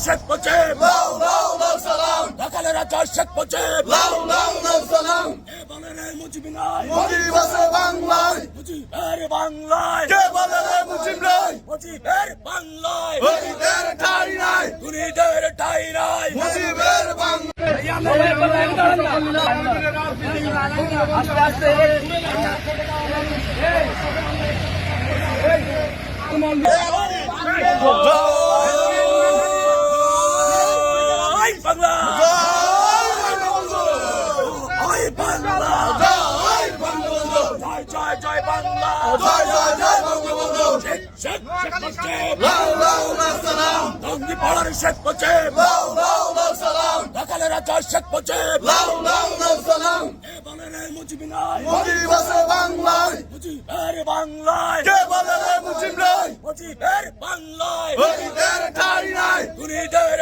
শেখ মুজিব ঢাকার রাজা শেখ মুজিব মুজিবের বাংলায় মুজিবের বাংলায় মুজিবের বাংলায় খুনিদের ঠাঁই নাই মুজিবের শেখ মুজিব ঢাকার রাজা শেখ মুজিব মুজিবের বাংলায় মুজিবের বাংলায় খুনিদের ঠাঁই নাই মুজিবের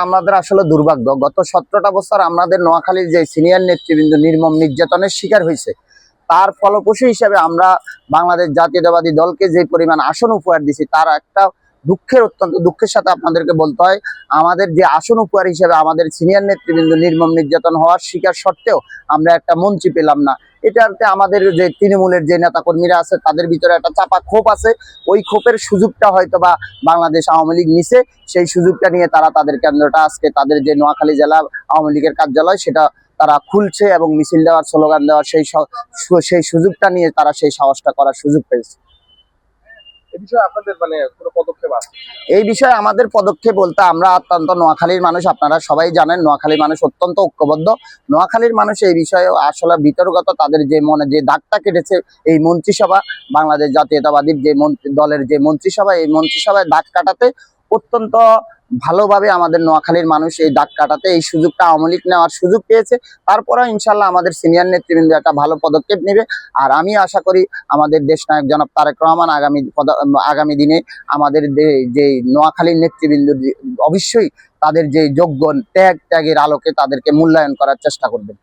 আমাদের আসলে দুর্ভাগ্য, গত 17টা বছর আমাদের নোয়াখালীর যে সিনিয়র নেতৃবৃন্দ নির্মম নির্যাতনের শিকার হয়েছে, তার ফলপ্রসূ হিসেবে আমরা বাংলাদেশ জাতীয়তাবাদী দলকে যে পরিমাণ আসন উপহার দিছি, তার একটা অত্যন্ত দুঃখের সাথে আপনাদেরকে বলতে হয়, আমাদের যে আসন উপহার হিসেবে আমাদের সিনিয়র নেতৃবৃন্দ নির্মম নির্যাতন হওয়ার শিকার সত্ত্বেও আমরা একটা মন্ত্রী পেলাম না। এটাতে আমাদের যে তৃণমূলের যে নেতাকর্মীরা আছে তাদের ভিতরে একটা চাপা ক্ষোভ আছে। ওই ক্ষোভের সুযোগটা হয়তো বা বাংলাদেশ আওয়ামী লীগ নিছে, সেই সুযোগটা নিয়ে তারা তাদের কেন্দ্রটা আজকে তাদের যে নোয়াখালী জেলা আওয়ামী লীগের কার্যালয় সেটা তারা খুলছে এবং মিছিল দেওয়ার, স্লোগান দেওয়ার সেই সুযোগটা নিয়ে তারা সেই সাহসটা করার সুযোগ পেয়েছে। এই বিষয়ে আমাদের পদক্ষেপ বলতে, আমরা অত্যন্ত নোয়াখালীর মানুষ, আপনারা সবাই জানেন নোয়াখালীর মানুষ অত্যন্ত ঐক্যবদ্ধ। নোয়াখালীর মানুষ এই বিষয়ে আসলে বিতর্কত, তাদের যে মনে যে দাগটা কেটেছে এই মন্ত্রিসভা, বাংলাদেশ জাতীয়তাবাদীর যে দলের যে মন্ত্রিসভা, এই মন্ত্রিসভায় দাগ কাটাতে অত্যন্ত ভালোভাবে আমাদের নোয়াখালীর মানুষ এই দাগ কাটাতে এই সুযোগটা আওয়ামী লীগ নেওয়ার সুযোগ পেয়েছে। তারপরে ইনশাল্লাহ আমাদের সিনিয়র নেতৃবৃন্দ একটা ভালো পদক্ষেপ নেবে। আর আমি আশা করি আমাদের দেশনায়ক জনাব তারেক রহমান আগামী দিনে আমাদের যে নোয়াখালীর নেতৃবৃন্দ অবশ্যই তাদের যে যোগ্য ত্যাগের আলোকে তাদেরকে মূল্যায়ন করার চেষ্টা করবেন।